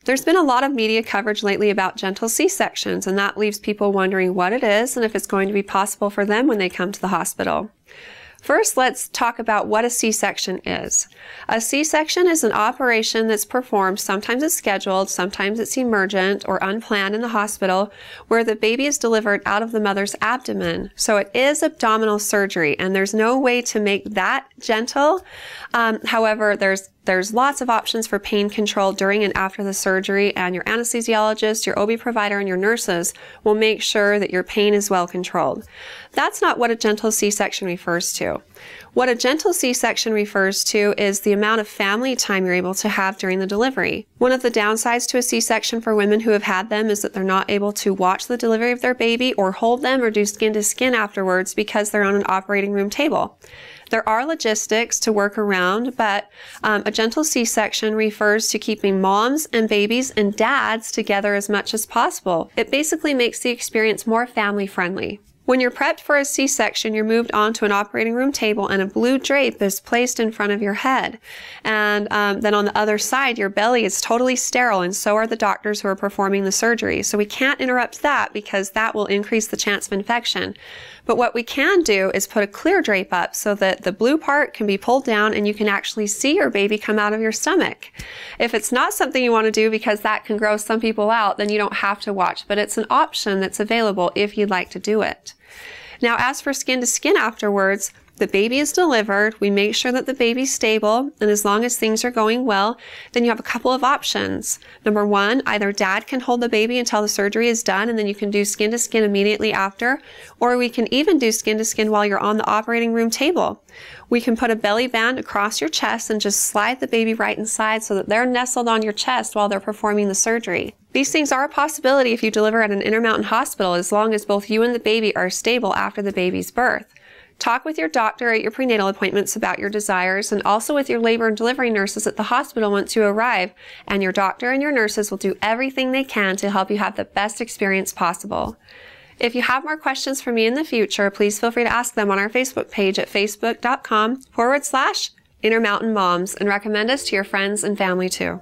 There's been a lot of media coverage lately about gentle C-sections, and that leaves people wondering what it is and if it's going to be possible for them when they come to the hospital. First, let's talk about what a C-section is. A C-section is an operation that's performed, sometimes it's scheduled, sometimes it's emergent or unplanned in the hospital, where the baby is delivered out of the mother's abdomen. So it is abdominal surgery, and there's no way to make that gentle. However, there's lots of options for pain control during and after the surgery, and your anesthesiologist, your OB provider, and your nurses will make sure that your pain is well controlled. That's not what a gentle C-section refers to. What a gentle C-section refers to is the amount of family time you're able to have during the delivery. One of the downsides to a C-section for women who have had them is that they're not able to watch the delivery of their baby or hold them or do skin to skin afterwards because they're on an operating room table. There are logistics to work around, but a gentle C-section refers to keeping moms and babies and dads together as much as possible. It basically makes the experience more family-friendly. When you're prepped for a C-section, you're moved onto an operating room table and a blue drape is placed in front of your head. And then on the other side, your belly is totally sterile, and so are the doctors who are performing the surgery. So we can't interrupt that because that will increase the chance of infection. But what we can do is put a clear drape up so that the blue part can be pulled down and you can actually see your baby come out of your stomach. If it's not something you want to do because that can gross some people out, then you don't have to watch, but it's an option that's available if you'd like to do it. Now, as for skin to skin afterwards, the baby is delivered, we make sure that the baby's stable, and as long as things are going well, then you have a couple of options. Number one, either dad can hold the baby until the surgery is done, and then you can do skin to skin immediately after, or we can even do skin to skin while you're on the operating room table. We can put a belly band across your chest and just slide the baby right inside so that they're nestled on your chest while they're performing the surgery. These things are a possibility if you deliver at an Intermountain hospital, as long as both you and the baby are stable after the baby's birth. Talk with your doctor at your prenatal appointments about your desires, and also with your labor and delivery nurses at the hospital once you arrive, and your doctor and your nurses will do everything they can to help you have the best experience possible. If you have more questions for me in the future, please feel free to ask them on our Facebook page at facebook.com/Intermountain Moms, and recommend us to your friends and family too.